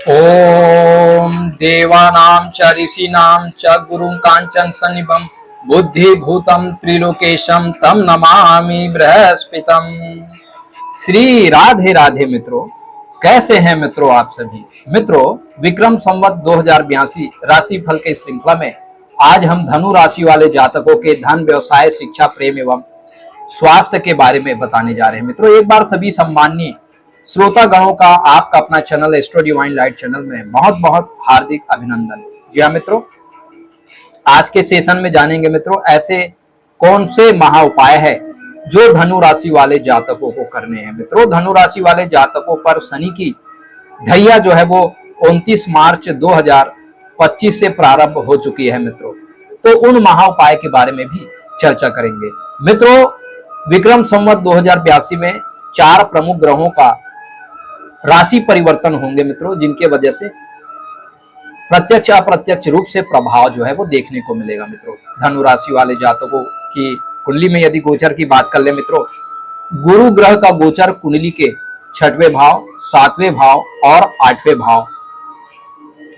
ओम देवानां च ऋषीणां च गुरुं कांचन सन्निभं बुद्धिभूतं त्रिलोकेशं तम नमामि बृहस्पतिम्। श्री राधे राधे मित्रों, कैसे हैं मित्रों आप सभी। मित्रों, विक्रम संवत 2082 राशि फल के श्रृंखला में आज हम धनु राशि वाले जातकों के धन, व्यवसाय, शिक्षा, प्रेम एवं स्वास्थ्य के बारे में बताने जा रहे हैं। मित्रों, एक बार सभी सम्माननीय श्रोता गणों का आपका अपना channel astro divine light channel में बहुत बहुत हार्दिक अभिनंदन। जी हाँ मित्रों, आज के सेशन में जानेंगे मित्रों ऐसे कौन से महा उपाय है जो धनु राशि वाले जातकों को करने हैं। मित्रों, धनु राशि वाले जातकों पर शनि की ढैया जो है वो 29 मार्च 2025 से प्रारंभ हो चुकी है मित्रों, तो उन महा उपाय के बारे में भी चर्चा करेंगे। मित्रों, विक्रम संवत 2082 में 4 प्रमुख ग्रहों का राशि परिवर्तन होंगे मित्रों, जिनके वजह से प्रत्यक्ष अप्रत्यक्ष रूप से प्रभाव जो है वो देखने को मिलेगा। मित्रों, धनु राशि वाले जातकों की कुंडली में यदि गोचर की बात कर ले मित्रों, गुरु ग्रह का गोचर कुंडली के 6वें भाव, 7वें भाव और 8वें भाव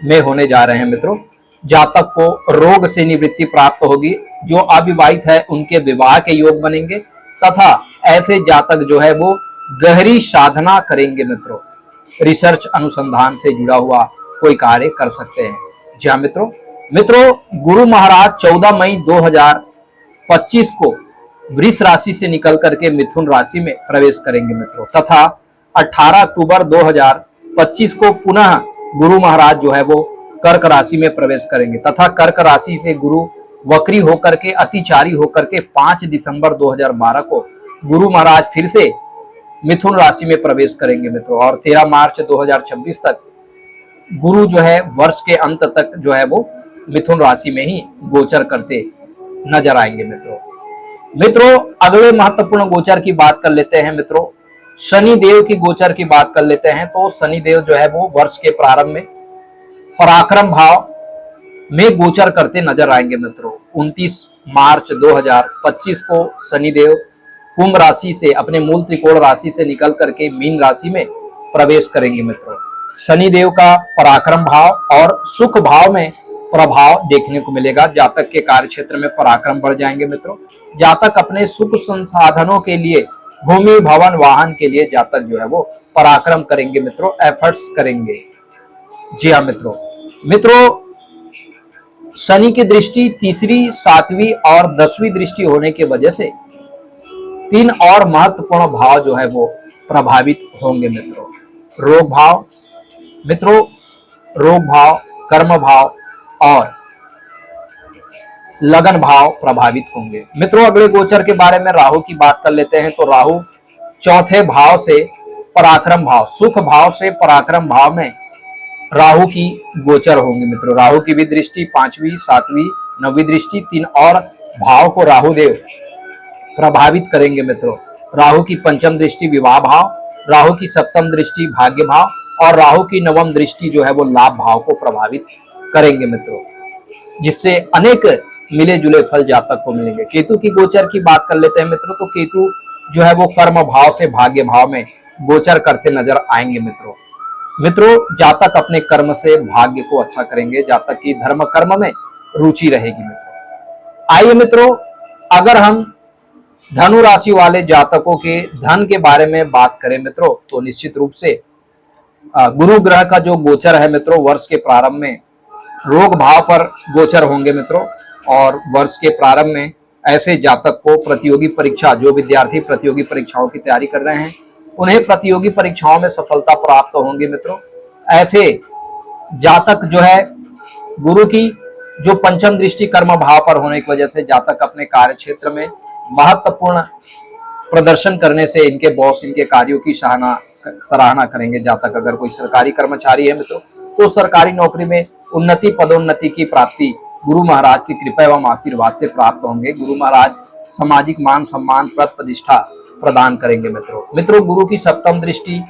में होने जा रहे हैं। मित्रों, जातक को रोग से निवृत्ति प्राप्त होगी, जो अविवाहित है उनके विवाह के योग बनेंगे तथा ऐसे जातक जो है वो गहरी साधना करेंगे। मित्रों, रिसर्च अनुसंधान से जुड़ा हुआ कोई कार्य कर सकते हैं। जी हाँ मित्रों, गुरु महाराज 14 मई 2025 को वृष राशि से निकल करके मिथुन राशि में प्रवेश करेंगे मित्रों, तथा 18 अक्टूबर 2025 को पुनः गुरु महाराज जो है वो कर्क राशि में प्रवेश करेंगे तथा कर्क राशि से गुरु वक्री होकर के अतिचारी होकर के 5 दिसंबर 2012 को गुरु महाराज फिर से मिथुन राशि में प्रवेश करेंगे मित्रों, और 13 मार्च 2026 तक गुरु जो है वर्ष के अंत तक जो है वो मिथुन राशि में ही गोचर करते नजर आएंगे। मित्रों, अगले महत्वपूर्ण गोचर की बात कर लेते हैं। मित्रों, शनि देव की गोचर की बात कर लेते हैं, तो शनि देव जो है वो वर्ष के प्रारंभ में पराक्रम भाव में गोचर करते नजर आएंगे। मित्रों, 29 मार्च 2025 को शनि देव कुंभ राशि से अपने मूल त्रिकोण राशि से निकल करके मीन राशि में प्रवेश करेंगे। मित्रों, शनि देव का पराक्रम भाव और सुख भाव में प्रभाव देखने को मिलेगा। जातक के कार्य क्षेत्र में पराक्रम बढ़ जाएंगे। मित्रों, जातक अपने सुख संसाधनों के लिए, भूमि भवन वाहन के लिए जातक जो है वो पराक्रम करेंगे मित्रों, एफर्ट्स करेंगे। जी हाँ मित्रों, शनि की दृष्टि तीसरी, 7वीं और 10वीं दृष्टि होने की वजह से 3 और महत्वपूर्ण भाव जो है वो प्रभावित होंगे मित्रों। रोग भाव, कर्म भाव और लगन भाव प्रभावित होंगे। मित्रों, अगले गोचर के बारे में राहु की बात कर लेते हैं, तो राहु 4थे भाव से पराक्रम भाव, सुख भाव से पराक्रम भाव में राहु की गोचर होंगे। मित्रों, राहु की भी दृष्टि 5वीं, 7वीं, 9वीं दृष्टि 3 और भाव को राहु देव प्रभावित करेंगे। मित्रों, राहु की 5म दृष्टि विवाह भाव, राहु की 7म दृष्टि भाग्य भाव और राहु की 9वीं दृष्टि जो है वो लाभ भाव को प्रभावित करेंगे मित्रों, जिससे अनेक मिले जुले फल जातक को मिलेंगे। केतु की गोचर की बात कर लेते हैं मित्रों, तो केतु जो है वो कर्म भाव से भाग्य भाव में गोचर करते नजर आएंगे। मित्रों, जातक अपने कर्म से भाग्य को अच्छा करेंगे, जातक की धर्म कर्म में रुचि रहेगी। मित्रों, आइए मित्रों, अगर हम धनु राशि वाले जातकों के धन के बारे में बात करें मित्रों, तो निश्चित रूप से गुरु ग्रह का जो गोचर है मित्रों, वर्ष के प्रारंभ में रोग भाव पर गोचर होंगे मित्रों, और वर्ष के प्रारंभ में ऐसे जातक को प्रतियोगी परीक्षा, जो विद्यार्थी प्रतियोगी परीक्षाओं की तैयारी कर रहे हैं उन्हें प्रतियोगी परीक्षाओं में सफलता प्राप्त होंगी। मित्रों, ऐसे जातक जो है गुरु की जो 5म दृष्टि कर्म भाव पर होने की वजह से जातक अपने कार्य क्षेत्र में महत्वपूर्ण प्रदर्शन करने से इनके बॉस इनके कार्यों की सराहना करेंगे। जातक अगर कोई सरकारी कर्मचारी है मित्रों, तो सरकारी नौकरी में उन्नति, पदोन्नति की प्राप्ति गुरु महाराज की कृपा एवं आशीर्वाद से प्राप्त होंगे। गुरु महाराज सामाजिक मान सम्मान, प्रतिष्ठा प्रदान करेंगे। मित्रों, गुरु की 7म दृष्टि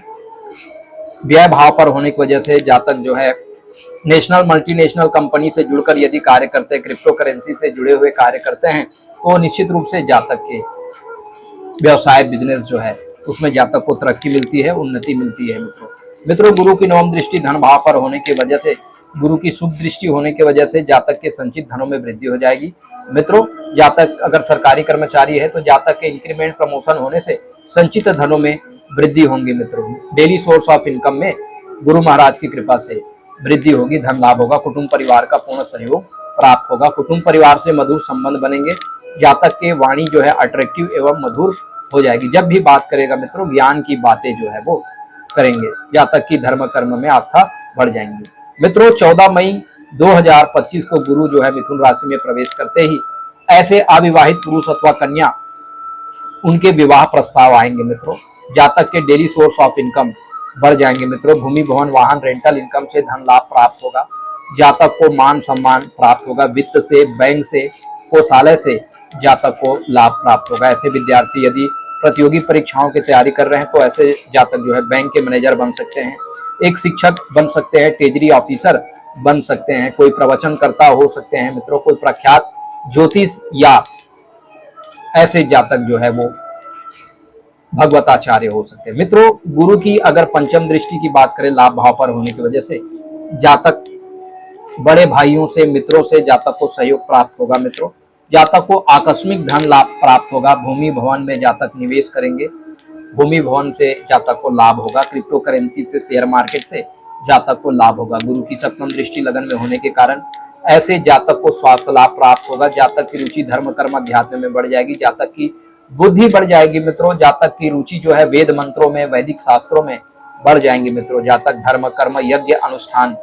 व्यय भाव पर होने की वजह से जातक जो है नेशनल मल्टीनेशनल कंपनी से जुड़कर यदि कार्य करते हैं, क्रिप्टो करेंसी से जुड़े हुए कार्य करते हैं, तो निश्चित रूप से जातक के व्यवसाय बिजनेस जो है उसमें जातक को तरक्की मिलती है, उन्नति मिलती है। मित्रों, मित्रों गुरु की नवम दृष्टि धन भाव पर होने की वजह से, गुरु की शुभ दृष्टि होने की वजह से जातक के संचित धनों में वृद्धि हो जाएगी। मित्रों जातक अगर सरकारी कर्मचारी है तो जातक के इंक्रीमेंट प्रमोशन होने से संचित धनों में वृद्धि होंगी। मित्रों डेली सोर्स ऑफ इनकम में गुरु महाराज की कृपा से वृद्धि होगी, धन लाभ होगा, कुटुंब परिवार का पूर्ण सहयोग प्राप्त होगा, कुटुंब परिवार से मधुर संबंध बनेंगे, जातक के वाणी जो है अट्रैक्टिव एवं मधुर हो जाएगी। जब भी बात करेगा मित्रों ज्ञान की बातें जो है वो करेंगे, जातक की धर्म कर्म में आस्था बढ़ जाएंगी। मित्रों 14 मई 2025 को गुरु जो है मिथुन राशि में प्रवेश करते ही ऐसे अविवाहित पुरुष अथवा कन्या उनके विवाह प्रस्ताव आएंगे। मित्रों जातक के डेली सोर्स ऑफ इनकम बढ़ जाएंगे। मित्रों भूमि भवन वाहन रेंटल इनकम से धन लाभ प्राप्त होगा, जातक को मान सम्मान प्राप्त होगा, वित्त से, बैंक से, कोषालय से जातक को लाभ प्राप्त होगा। ऐसे विद्यार्थी यदि प्रतियोगी परीक्षाओं की तैयारी कर रहे हैं तो ऐसे जातक जो है बैंक के मैनेजर बन सकते हैं, एक शिक्षक बन सकते हैं, ट्रेजरी ऑफिसर बन सकते हैं, कोई प्रवचनकर्ता हो सकते हैं। मित्रों कोई प्रख्यात ज्योतिष या ऐसे जातक जो है वो भगवताचार्य हो सकते हैं। मित्रों गुरु की अगर पंचम दृष्टि की बात करें लाभ भाव पर होने की वजह से जातक बड़े भाइयों से, मित्रों से जातक को सहयोग प्राप्त होगा। मित्रों जातक को आकस्मिक धन लाभ प्राप्त होगा, भूमि भवन में जातक निवेश करेंगे, भूमि भवन से जातक को लाभ होगा, क्रिप्टो करेंसी से, शेयर मार्केट से जातक को लाभ होगा। गुरु की सप्तम दृष्टि लगन में होने के कारण ऐसे जातक को स्वास्थ्य लाभ प्राप्त होगा, जातक की रुचि धर्म कर्म अध्यात्म में बढ़ जाएगी, जातक की बुद्धि बढ़ जाएगी। मित्रों जातक की रुचि जो है वेद मंत्रों में, वैदिक शास्त्रों में बढ़ जाएंगे। मित्रों जातक धर्म कर्म यज्ञ अनुष्ठान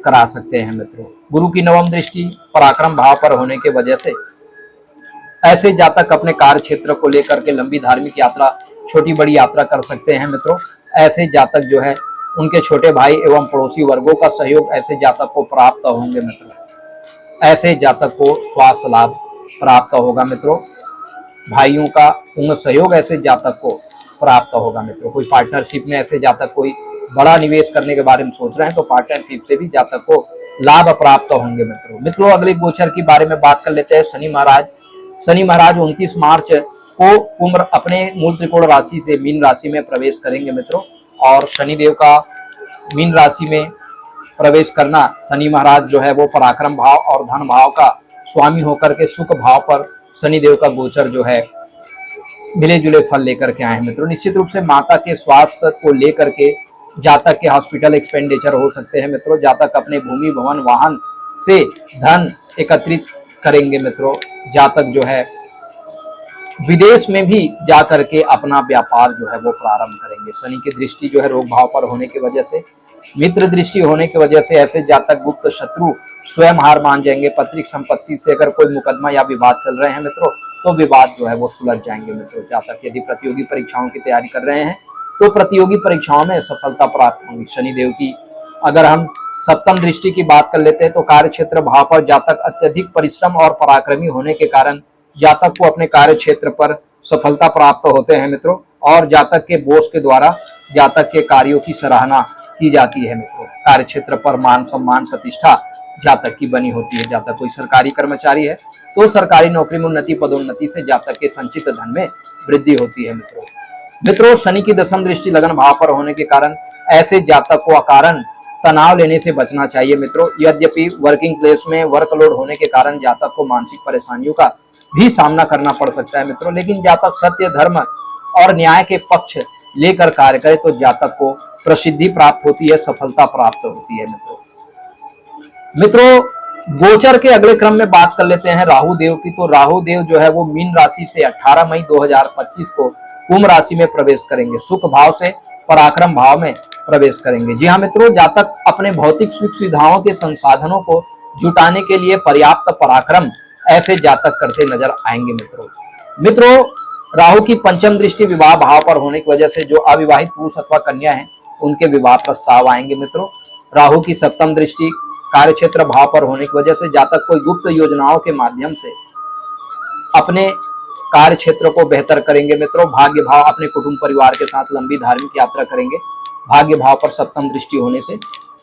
करा सकते हैं। मित्रों गुरु की नवम दृष्टि पराक्रम भाव पर होने के वजह से ऐसे जातक अपने कार्य क्षेत्र को लेकर के लंबी धार्मिक यात्रा, छोटी बड़ी यात्रा कर सकते हैं। मित्रों ऐसे जातक जो है उनके छोटे भाई एवं पड़ोसी वर्गों का सहयोग ऐसे जातक को प्राप्त होंगे। मित्रों ऐसे जातक को स्वास्थ्य लाभ प्राप्त होगा। मित्रों भाइयों का पूर्ण सहयोग ऐसे जातक को प्राप्त होगा। मित्रों कोई पार्टनरशिप में ऐसे जातक कोई बड़ा निवेश करने के बारे में सोच रहे हैं तो पार्टनरशिप से भी जातक को लाभ प्राप्त होंगे। मित्रों अगले गोचर के बारे में बात कर लेते हैं। शनि महाराज 29 मार्च को कुंभ अपने मूल त्रिकोण राशि से मीन राशि में प्रवेश करेंगे। मित्रों और शनिदेव का मीन राशि में प्रवेश करना, शनि महाराज जो है वो पराक्रम भाव और धन भाव का स्वामी होकर के सुख भाव पर शनिदेव का गोचर जो है मिले जुले फल लेकर के आए हैं। मित्रों निश्चित रूप से माता के स्वास्थ्य को लेकर के जातक के हॉस्पिटल एक्सपेंडिचर हो सकते हैं। मित्रों जातक अपने भूमि भवन वाहन से धन एकत्रित करेंगे। मित्रों जातक जो है विदेश में भी जा करके अपना व्यापार जो है वो प्रारंभ करेंगे। शनि की दृष्टि जो है रोग भाव पर होने की वजह से, मित्र दृष्टि होने की वजह से ऐसे जातक गुप्त शत्रु स्वयं हार मान जाएंगे। पैतृक संपत्ति से अगर कोई मुकदमा या विवाद चल रहे हैं मित्रों तो विवाद जो है वो सुलझ जाएंगे। मित्रों जातक यदि प्रतियोगी परीक्षाओं की तैयारी कर रहे हैं तो प्रतियोगी परीक्षाओं में सफलता प्राप्त होगी। शनिदेव की अगर हम सप्तम दृष्टि की बात कर लेते हैं तो कार्य क्षेत्र भाव पर जातक अत्यधिक परिश्रम और पराक्रमी होने के कारण जातक को अपने कार्य क्षेत्र पर सफलता प्राप्त होते हैं। मित्रों और जातक के बॉस के द्वारा जातक के कार्यों की सराहना की जाती है। मित्रों कार्य क्षेत्र पर मान सम्मान प्रतिष्ठा जातक की बनी होती है। जातक कोई सरकारी कर्मचारी है तो सरकारी नौकरी में उन्नति पदोन्नति से जातक के संचित धन में वृद्धि होती है। मित्रों शनि की दशम दृष्टि लगन भाव पर होने के कारण ऐसे जातक को अकारण तनाव लेने से बचना चाहिए। मित्रों यद्यपि वर्किंग प्लेस में वर्कलोड होने के कारण जातक को मानसिक परेशानियों का भी सामना करना पड़ सकता है। मित्रों लेकिन जातक सत्य धर्म और न्याय के पक्ष लेकर कार्य करे तो जातक को प्रसिद्धि प्राप्त होती है, सफलता प्राप्त होती है। मित्रों गोचर के अगले क्रम में बात कर लेते हैं राहु देव की। तो राहु देव जो है वो मीन राशि से 18 मई 2025 को कुंभ राशि में प्रवेश करेंगे, सुख भाव से पराक्रम भाव में प्रवेश करेंगे। जी हाँ मित्रों जातक अपने भौतिक सुख सुविधाओं के संसाधनों को जुटाने के लिए पर्याप्त पराक्रम ऐसे जातक करते नजर आएंगे। मित्रों राहु की पंचम दृष्टि विवाह भाव पर होने की वजह से जो अविवाहित पुरुष अथवा कन्या हैं उनके विवाह प्रस्ताव आएंगे। मित्रों राहु की सप्तम दृष्टि कार्य क्षेत्र भाव पर होने की वजह से जातक कोई गुप्त योजनाओं के माध्यम से अपने कार्य क्षेत्र को बेहतर करेंगे। मित्रों भाग्य भाव अपने कुटुंब परिवार के साथ लंबी धार्मिक यात्रा करेंगे। भाग्य भाव पर सप्तम दृष्टि होने से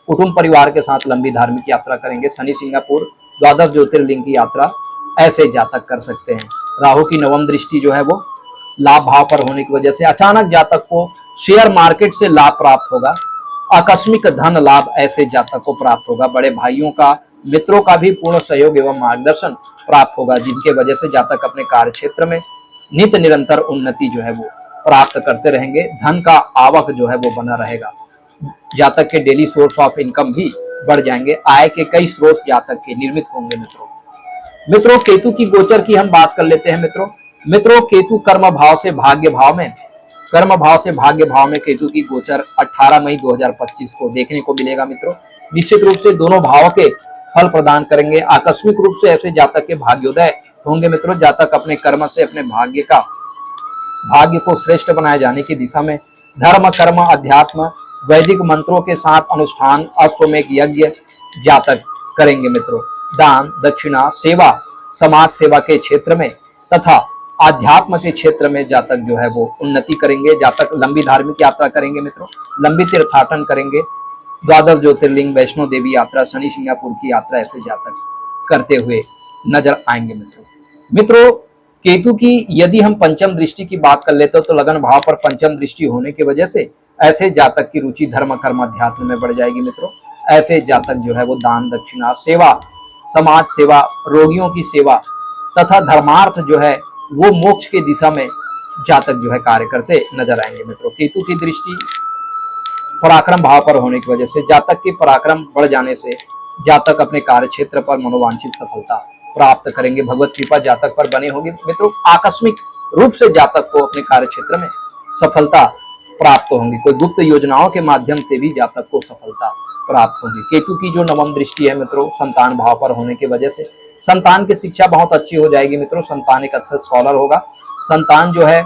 कुटुंब परिवार के साथ लंबी धार्मिक यात्रा करेंगे। शनि सिंगापुर 12 ज्योतिर्लिंग की यात्रा ऐसे जातक कर सकते हैं। राहु की नवम दृष्टि जो है वो लाभ भाव पर होने की वजह से अचानक जातक को शेयर मार्केट से लाभ प्राप्त होगा, आकस्मिक धन लाभ ऐसे जातक को प्राप्त होगा। बड़े भाइयों का, मित्रों का भी पूर्ण सहयोग एवं मार्गदर्शन प्राप्त होगा, जिनके वजह से जातक अपने कार्य क्षेत्र में नित्य निरंतर उन्नति जो है वो प्राप्त करते रहेंगे। धन का आवक जो है वो बना रहेगा। जातक के डेली सोर्स ऑफ इनकम भी बढ़ जाएंगे। आय के कई स्रोत जातक के निर्मित होंगे। मित्रों केतु की गोचर की हम बात कर लेते हैं। मित्रों केतु कर्म भाव से भाग्य भाव में केतु की गोचर 18 मई 2025 को देखने को मिलेगा। मित्रों निश्चित रूप से दोनों भावों के फल प्रदान करेंगे। आकस्मिक रूप से ऐसे जातक के भाग्योदय होंगे। मित्रों जातक अपने कर्म से अपने भाग्य को श्रेष्ठ बनाए जाने की दिशा में धर्म, कर्म, अध्यात्म, वैदिक मंत्रों के साथ अनुष्ठान, अश्वमेध यज्ञ जातक करेंगे। मित्रों दान, दक्षिणा, सेवा, समाज सेवा के क्षेत्र में तथा आध्यात्म के क्षेत्र में जातक जो है वो उन्नति करेंगे। जातक लंबी धार्मिक यात्रा करेंगे। मित्रों लंबी तीर्थाटन करेंगे। 12 ज्योतिर्लिंग, वैष्णो देवी यात्रा, शनि सिंगापुर की यात्रा ऐसे जातक करते हुए नजर आएंगे। मित्रों केतु की यदि हम पंचम दृष्टि की बात कर लेते हो तो लगन भाव पर पंचम दृष्टि होने की वजह से ऐसे जातक की रुचि धर्म, कर्म, अध्यात्म में बढ़ जाएगी। मित्रों ऐसे जातक जो है वो दान, दक्षिणा, सेवा, समाज सेवा, रोगियों की सेवा तथा धर्मार्थ जो है वो मोक्ष की दिशा में जातक जो है कार्य करते नजर आएंगे। मित्रों केतु की दृष्टि पराक्रम भाव पर होने की वजह से जातक के पराक्रम बढ़ जाने से जातक अपने कार्य क्षेत्र पर मनोवांछित सफलता प्राप्त करेंगे। भगवत कृपा जातक पर बने होगी। मित्रों आकस्मिक रूप से जातक को अपने कार्य क्षेत्र में सफलता प्राप्त होंगी। कोई गुप्त योजनाओं के माध्यम से भी जातक को सफलता प्राप्त होगी। केतु की जो नवम दृष्टि है मित्रों संतान भाव पर होने की वजह से संतान की शिक्षा बहुत अच्छी हो जाएगी। मित्रों संतान एक अच्छा स्कॉलर होगा। संतान जो है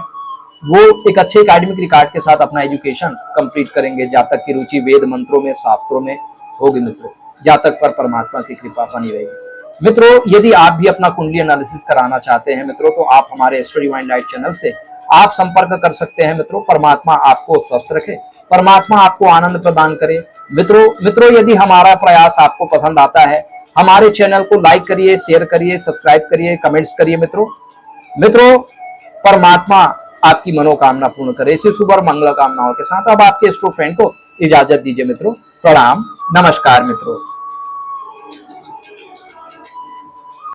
वो एक अच्छे एकेडमिक रिकॉर्ड के साथ अपना एजुकेशन कंप्लीट करेंगे। जातक की रुचि वेद मंत्रों में, शास्त्रों में होगी। मित्रों जातक पर परमात्मा की कृपा बनी रहेगी। मित्रों यदि आप भी अपना कुंडली एनालिसिस कराना चाहते हैं मित्रों तो आप हमारे एस्ट्रो डिवाइन लाइट चैनल से आप संपर्क कर सकते हैं। मित्रों परमात्मा आपको स्वस्थ रखे, परमात्मा आपको आनंद प्रदान करे। मित्रों यदि हमारा प्रयास आपको पसंद आता है हमारे चैनल को लाइक करिए, शेयर करिए, सब्सक्राइब करिए, कमेंट्स करिए। मित्रों परमात्मा आपकी मनोकामना पूर्ण करे। इसी शुभ और मंगल कामनाओं के साथ अब आपके एस्ट्रो फ्रेंड को इजाजत दीजिए। मित्रों प्रणाम, नमस्कार। मित्रों